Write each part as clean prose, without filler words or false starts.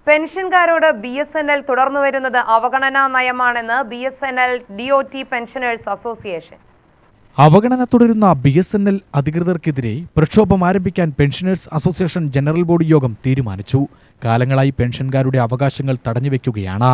പെൻഷൻകാരോട് BSNL തുടർന്നുവരുന്നത് അവഗണനാ നയമാണെന്ന് BSNL DOT pensioners association. അവഗണന തുടരുന്ന BSNL അധികൃതർക്കെതിരെ പ്രക്ഷോഭം ആരംഭിക്കാൻ പെൻഷനേഴ്സ് അസോസിയേഷൻ ജനറൽ ബോഡി യോഗം തീരുമാനിച്ചു. കാലങ്ങളായി പെൻഷൻകാരുടെ അവകാശങ്ങൾ തടഞ്ഞുവെക്കുകയാണ്.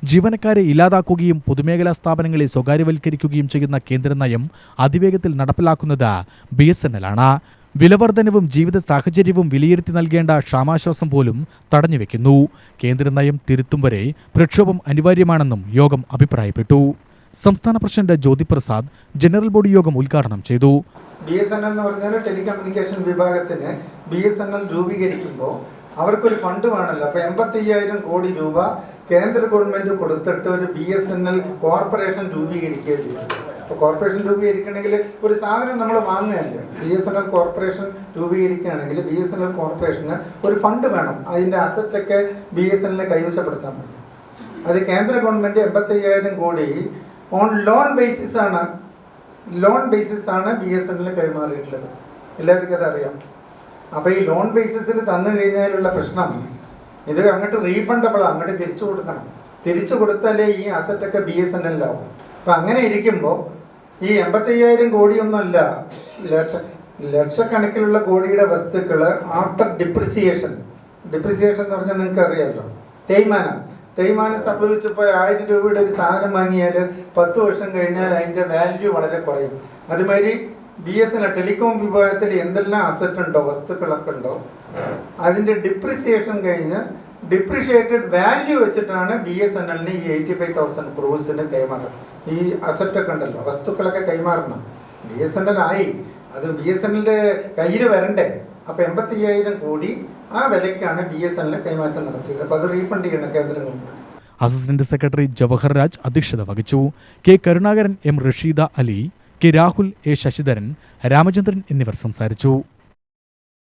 ജീവനക്കാരെ ഇല്ലാതാക്കുകയും പൊതുമേഖലാ സ്ഥാപനങ്ങളെ സ്വകാര്യവൽക്കരിക്കുകയും ചെയ്യുന്ന കേന്ദ്ര നയം അതിവേഗത്തിൽ നടപ്പിലാക്കുന്നത് BSNL ആണ്. വിലവർധനവും ജീവിത സാഹചര്യവും വിലയിരുത്തി നൽകേണ്ട ക്ഷാമാശ്വാസം പോലും തടഞ്ഞുവെക്കുന്നു. കേന്ദ്ര നയം തിരുത്തും വരെ പ്രക്ഷോഭം അനിവാര്യമാണെന്നും യോഗം അഭിപ്രായപ്പെട്ടു. സംസ്ഥാന പ്രസിഡന്റ് ജ്യോതിപ്രസാദ് ജനറൽ ബോഡി യോഗം ഉദ്ഘാടനം ചെയ്തു. BSNL എന്ന് പറഞ്ഞാൽ ടെലികമ്മ്യൂണിക്കേഷൻ വിഭാഗത്തിന് BSNL രൂപീകരിക്കുമ്പോൾ അവർക്കൊരു ഫണ്ട് വേണമല്ലോ. അപ്പോൾ 85,000 കോടി രൂപ കേന്ദ്ര ഗവൺമെന്റ് കൊടുത്തിട്ട് ഒരു BSNL കോർപ്പറേഷൻ രൂപീകരിക്കുക ചെയ്തു. അപ്പോൾ കോർപ്പറേഷൻ രൂപീകരിക്കണമെങ്കിൽ ഒരു സാധനം നമ്മൾ വാങ്ങുകയല്ലേ. BSNL കോർപ്പറേഷൻ രൂപീകരിക്കുകയാണെങ്കിൽ BSNL കോർപ്പറേഷന് ഒരു ഫണ്ട് വേണം. അതിൻ്റെ അസറ്റൊക്കെ BSNL കൈവശപ്പെടുത്താൻ പറ്റും. അത് കേന്ദ്ര ഗവൺമെന്റ് 85,000 കോടി ഓൺ ലോൺ ബേസിസാണ് BSNL കൈമാറിയിട്ടുള്ളത്. എല്ലാവർക്കും അതറിയാം. അപ്പോൾ ഈ ലോൺ ബേസിസിൽ തന്നു കഴിഞ്ഞാലുള്ള പ്രശ്നം ഇത് അങ്ങോട്ട് റീഫണ്ടബിൾ, അങ്ങോട്ട് തിരിച്ചു കൊടുക്കണം. തിരിച്ചു കൊടുത്താലേ ഈ അസറ്റൊക്കെ BSNL-ആവും. അപ്പം അങ്ങനെ ഇരിക്കുമ്പോൾ ഈ 85,000 കോടിയൊന്നുമല്ല, ലക്ഷക്കണക്കിലുള്ള കോടിയുടെ വസ്തുക്കൾ ആഫ്റ്റർ ഡിപ്രിസിയേഷൻ എന്ന് പറഞ്ഞാൽ നിങ്ങൾക്ക് അറിയാമല്ലോ, തേയ്മാനം സംഭവിച്ചപ്പോൾ 1000 രൂപയുടെ ഒരു സാധനം വാങ്ങിയാൽ 10 വർഷം കഴിഞ്ഞാൽ അതിൻ്റെ വാല്യൂ വളരെ കുറയും. അതുമാതിരി BSNL ടെലികോം വിഭാഗത്തിൽ എന്തെല്ലാം അസറ്റ് ഉണ്ടോ, വസ്തുക്കളൊക്കെ ഉണ്ടോ, അതിൻ്റെ ഡിപ്രിസിയേഷൻ കഴിഞ്ഞ് ഡിപ്രിഷിയേറ്റഡ് വാല്യൂ വെച്ചിട്ടാണ് BSNL-ന് ഈ 85,000 ക്രോസിന് കൈമാറണം. ഈ അസറ്റൊക്കെ ഉണ്ടല്ലോ, വസ്തുക്കളൊക്കെ കൈമാറണം. BSNL ആയി, അത് BSNL-ന്റെ കയ്യിൽ വരണ്ടേ. അപ്പോൾ 85,000 കോടി ആ വിലയ്ക്കാണ് BSNL കൈമാറ്റം നടത്തിയത്. അപ്പോൾ അത് റീഫണ്ട് ചെയ്യണം കേന്ദ്ര government. Assistant secretary Jawahar Raj അധ്യക്ഷത വഹിച്ചു. K. Karunakaran, M. Rasheeda Ali, K. Rahul, A. Sasidharan, Ramachandran എന്നിവർ സംസാരിച്ചു.